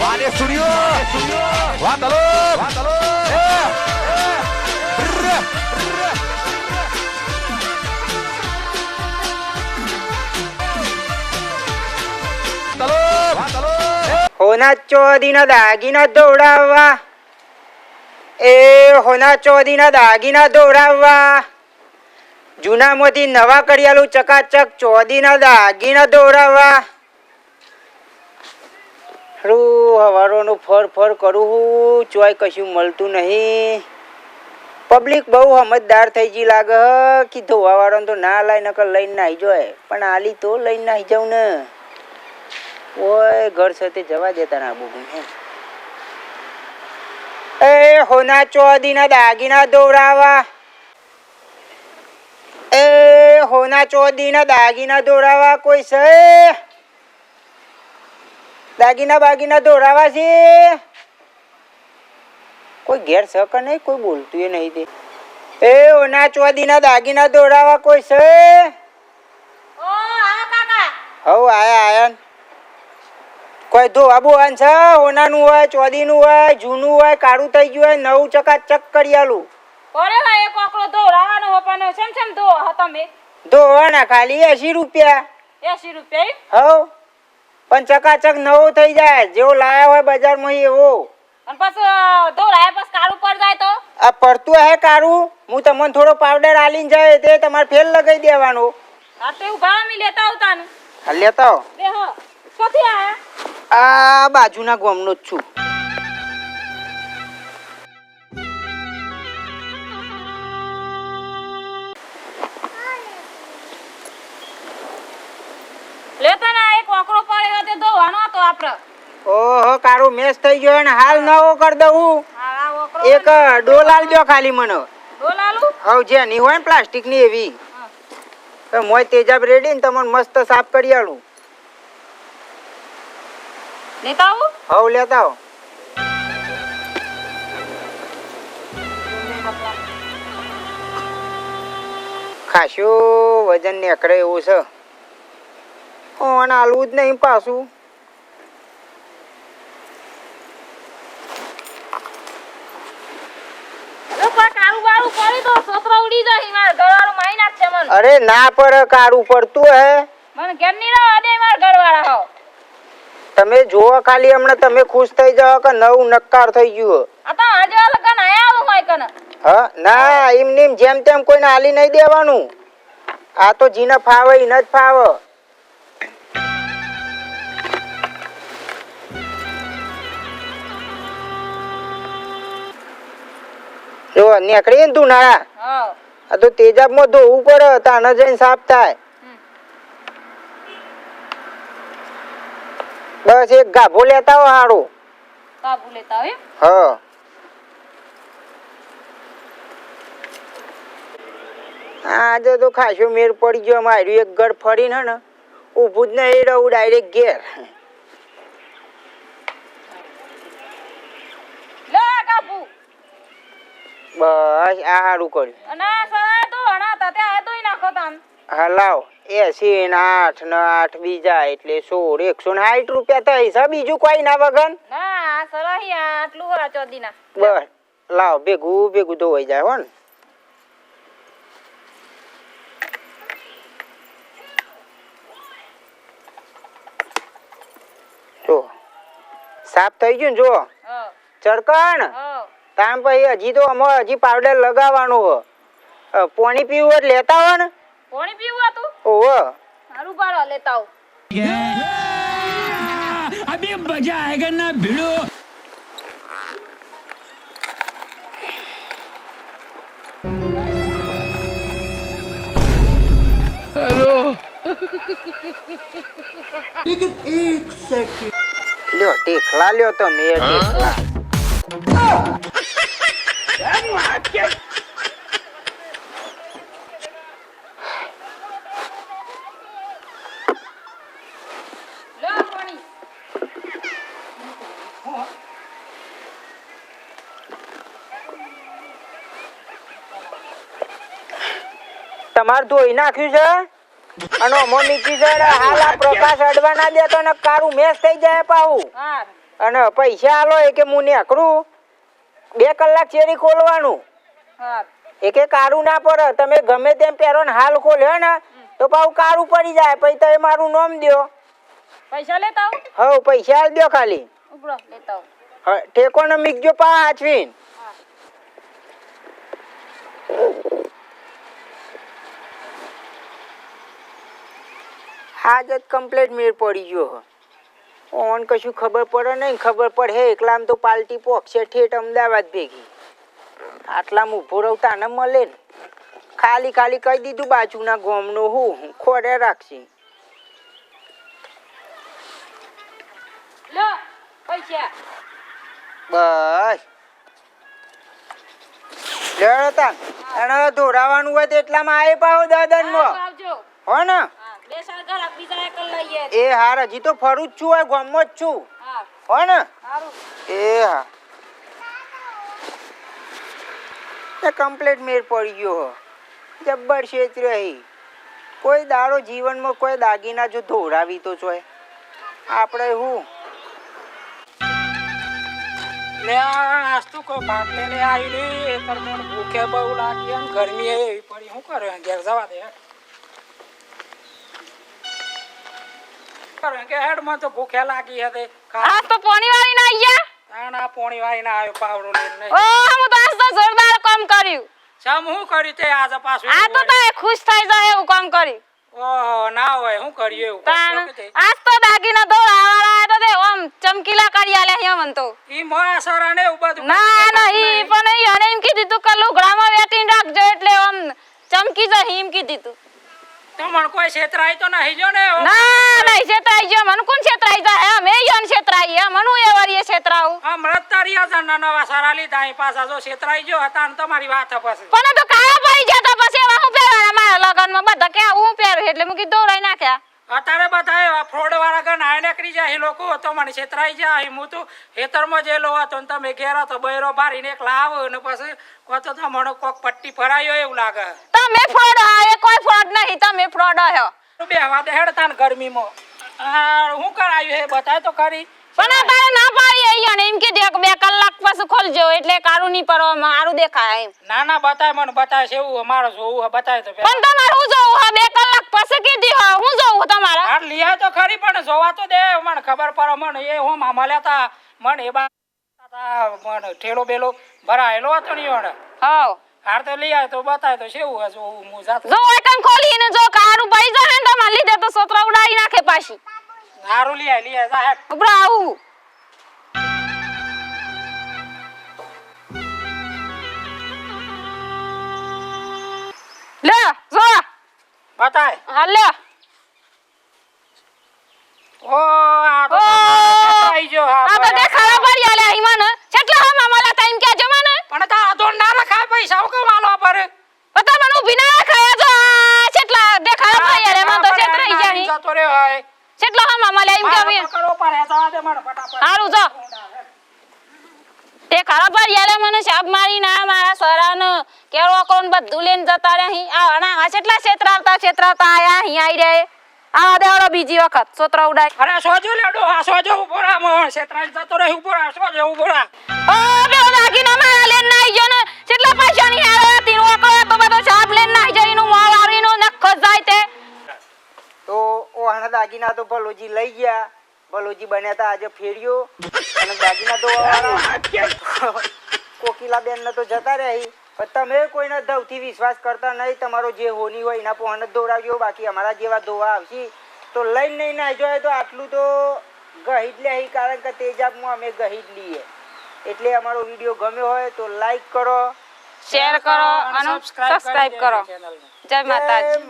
વારે સ્ટુડિયો વાત હલો હોના ચોદીના દાગીના દોડાવવા હોના ચોદીના દાગીના દોડાવવા જૂનામાંથી નવા કરિયાલું ચકાચક ચોદીના દાગીના દોડાવવા હવારોનું ફર કરું હું ચોય કશું મળતું નહીં. પબ્લિક બહુ સમજદાર થઈ ગઈ લાગે કે ધોવાવાળાને તો ના લાય નકર લઈને નાહી જાય પણ આલી તો લઈને નાહી જાઉં ને. ઓય ઘર સાથે જવા દેતા ના બુબુ એ હોના ચોદીના દાગીના દોડાવા હોના ચોદીના દાગીના દોડાવા કોઈ છે દાગીના બાગીના દોડાવા છે કોઈ ઘેર છે કે નહીં કોઈ બોલતું એ નહીં દે હોના ચોદીના દાગીના દોડાવા કોઈ છે હવ આયા કોઈ ધોવા બોવાન છે હોનાનું હોય ચોદીનું હોય જૂનું હોય કાળું થઈ ગયું હોય નવું ચકાચક કરી આલું. અરે ભાઈ કોકરો ધોરાવાનો હોપાનો છમ ધો તમે ધોવાના ખાલી 80 રૂપિયા. 80 રૂપિયા હવ પણ ચકાચક નવો થઈ જાય જેવો લાયા હોય બજારમાં એવો. અને પછી ધોરાય પછી કાળું પડ જાય તો આ પડતું હે કાળું હું તમને થોડો પાવડર આલીને જાય તે તમારે ફેલ લગાવી દેવાનો. આ તે ઉભા મી લેતા આવતાનું હા લેતા આવો. બે હ ક્યાંથી આયા આ બાજુના ગામનો જ છું. લેતા ના એક કોકરો પડ્યો તે ધોવાનો હતો આપડે. ઓહો કાળું મેસ થઈ ગયો ને હાલ નવો કરી દઉં. આ કોકરો એક ડોલ આલ દો ખાલી મને. ડોલાલું હવ જેની હોય ને પ્લાસ્ટિક ની એવી તો મોય તેજાબ રેડી ને તમને મસ્ત સાફ કરી આલું. લેતા આવું હવ લેતા આવો. ખાસું વજન નીકળે એવું છે. ઓન આલવું જ નહીં પાછું. અરે ના પર કાળું પડતું હે મને ઘેર ની રહો દે માર ઘરવાળા હો. તમે જોવો ખાલી હમણાં તમે ખુશ થઈ જાવ કે નવું નક્કાર થઈ ગયું. આ તો આજે લગન આયા આવું હોય કને હા ના એમ નીમ જેમ તેમ કોઈને આલી નહીં દેવાનું. આ તો જીને ફાવે એને જ ફાવે. જો નીકળી ને તું નાળા હા આ તો તેજાબમાં ધોવું પડે તાને જઈને સાફ થાય. બસ એક ગાભો લેતા હો હારું. કાબુ લેતા હોય હા આજે તો ખાસો મેર પડી ગયો. માર્યું એક ઘર ફરીને ને ઊભું જ નહીં રહું ડાયરેક્ટ ઘેર. લે કાબુ બસ આ સારું કર્યું. અને સવારે તો હણા તા તે આ તોય નાખો તાન હા લાવ 80 ને 8 ને 8 બીજા એટલે 16 160 રૂપિયા થઈ છે બીજું કોઈ ના વગન. ના આ સરાહી આટલું હરા ચોદીના બસ લાવ ભેગું ધોવાઈ જાય હો ને. જો સાફ થઈ ગયું ને જો હા ચરકણ હા તામ પછી હજી તો અમારે હજી પાવડર લગાવવાનું હો. પાણી પીવું હોય લેતા હો ને. પાણી પીવું હતું ઓહો હારું પાડો લેતા આવું. अभी मजा आएगा ना भिड़ो. हेलो लेकिन एक सेकंड લ્યો ટેકલા લ્યો તમે ટેકલા. લે પાણી તમારે ધોઈ નાખ્યું છે અને અમો મીકી છે હાલ આ પ્રકાશ અડવા ના દેતો ને કાળું મેસ થઈ જાય પાવું. હા અને પૈસા આલો એ કે હું નેકરું 2 કલાક ચેરી ખોલવાનું હા એકે કારું ના પડે તમે ગમે તેમ પહેરો ને હાલ ખોલ્યો ને તો પાછું કારું પડી જાય પછી તમે મારું નામ દ્યો પૈસા લેતા આવું હવ પૈસા આલ દ્યો ખાલી ઉપડો લેતા આવું ટેકોને મીકજો પા હાચવીન હાજ જ કમ્પ્લેટ મેળ પડી ગયો ઓન કશું ખબર પડે નહીં ખબર પડે એકલામ તો પાલટી પોક્ષે ઠેઠ અમદાવાદ ભેગી આટલામાં ઊભો રહું તાને મળે ને ખાલી ખાલી કહી દીધું બાજુના ગોમનો હું ખોડે રાખશી લો પૈસા બસ લેડો તાન અને દોરાવાનું હોય તો એટલામાં આય પાવો દાદનમાં આવજો હો ને હા બે સાર ઘર બીજા એક લઈએ એ હાર હજી તો ફરું જ છું હોય ગામમાં જ છું હા હો ને સારું એ હા એ કમ્પ્લેટ મેળ પડી ગયો જબ્બર શેત રહી કોઈ દાડો જીવનમાં કોઈ દાગીના જો ધોરાવી તો જોય આપણે હું લે આજ તો કોઈ ભાત લઈને આવી નહીં એ કરમણ ભૂખે બહુ લાગી અને ગરમી એવી પડી શું કરે ઘેર જવા દે કે હેડમાં તો ભૂખે લાગી હતી આ તો પોણી વાળી ના આયા ના પોણી વાળી ના આવ્યો પાવડો લઈને ઓ હું તો આજ તો જોરદાર કામ કર્યું સમ શું કર્યું તે આજે પાછું આ તો તારે ખુશ થઈ જાય એવું કામ કર્યું ઓહો ના હોય શું કર્યું એવું તાણ કર્યું તે? આજ તો દાગીના દોરાવાળા તો તે ઓમ ચમકીલા કરી આલે હે મન તો ઈ મોસરા ને એવું બધું ના ના ઈ પણ ઈ અને એમ કીધું તું કે લુગડામાં વેટીને રાખજો એટલે આમ ચમકી જાય એમ કીધું તું તો મને કોઈ છેતરાય તો નહીં જો ને ના નહીં છેતરાઈ ગયો મને કોણ છેતરાઈ જાય અમે યન છેતરાઈ હે મનુ એ વારીએ છેતરાવું હમણાં તારી જણા નવા સારા લીધા અહીં પાછા જો છેતરાઈ ગયો હતા ને તમારી વાત પછી પણ તો કાળા પડી ગયા તો પછી એવા હું પહેરવાના મારા લગનમાં બધા કે હું પહેરું એટલે મૂકી દોરાઈ નાખ્યા અત્યારે બધા ફ્રોડ વાળા ગણ આય નીકળી જાય લોકો તો મને છેતરાઈ જાય હું તો ખેતરમાં જેલો હતો ને તમે ઘેર હતો બૈરો બારીને એક લાવો ને પછી કહો તો મને કોક પટ્ટી ભરાયો એવું લાગે તમે ફ્રોડ એ કોઈ ફ્રોડ નહીં તમે ફ્રોડ હો બેહવા દે હેડતા ને ગરમીમાં હું કરાયું હે બતાય તો ખરી પણ તારે ના પાડી અહીંયા ને એમ કે દે 2 કલાક પછી ખોલજો એટલે કારું નહીં પડવા મારું દેખાય એમ ના ના બતાય મને બતાય છે એવું અમારો જોવું બતાય તો પણ તમારે હું જોવું હા 2 કલાક પછી કીધી હા હું જોવું તમારે હા લીયા તો ખરી પણ જોવા તો દે મને ખબર પડે મને એ હું મામલ્યા તા મને એ મને ઠેલો બેલો ભરાયેલો હતો ને ઓને હા હાર તો લઈ આવે તો બતાય તો કેવું હશે હું જાત જો એકન ખોલીને જો કારું પડી જાય ને તમારે લીધે તો સોતરા ઉડાડી નાખે પાછી હારું લઈ આવે સાહેબ ઉપર આવું લે જો બતાય હા લે ઓ આ તો આઈ જો આ તો દેખાડા પડી આલે ઈમાન કેટલા હમ અમાલા ટાઈમ કે જમાને પણ તા તો ના રખાય પૈસા ઓ કમાલો પર પતા મને ઉભી ના ખાયા જો કેટલા દેખાડા પડી આલે મન તો છેતરાઈ જાય જતો રે હોય કેટલા હમ અમાલા એમ કે કરો પર જવા દે મને ફટાફટ હારું જો તે ખરા પડી આલે મને સાપ મારી ના મારા સરાને કેળો કોણ બધું લઈને જતા રહે આ ના કેટલા છેતરાવતા આયા અહીં આવી રે આ દેવડો બીજી વખત સોતરા ઉડાય અરે સોજો લેડો આ સોજો ઉપર આ મોણ છેતરાઈ જતો રે ઉપર આ સોજો ઉપર આ ઓ બે લાગીને મારા લેન નાઈ જો ને કેટલા પૈસા ની હારે તીનો આકડો તો બધો સાપ લેન નાઈ જાય એનું મોળ આવીનો નખ જાય તે તો ઓહાના દાગીના તો ભલોજી લઈ ગયા ભલોજી બન્યા તા આજે ફેર્યો અને દાગીના તો કોકિલા બેન ને તો જતા રહી પણ તમે કોઈના ધવથી વિશ્વાસ કરતા નહીં તમારો જે હોની હોય એના પોહન જ દોડાવ્યો બાકી અમારા જેવા ધોવા આવશે તો લઈને નહીં નાઈ જોઈએ તો આટલું તો ગહીજ લે કારણ કે તેજાબમાં અમે ગહીજ લઈએ એટલે અમારો વિડીયો ગમ્યો હોય તો લાઈક કરો શેર કરો અને સબસ્ક્રાઇબ કરો જય માતાજી.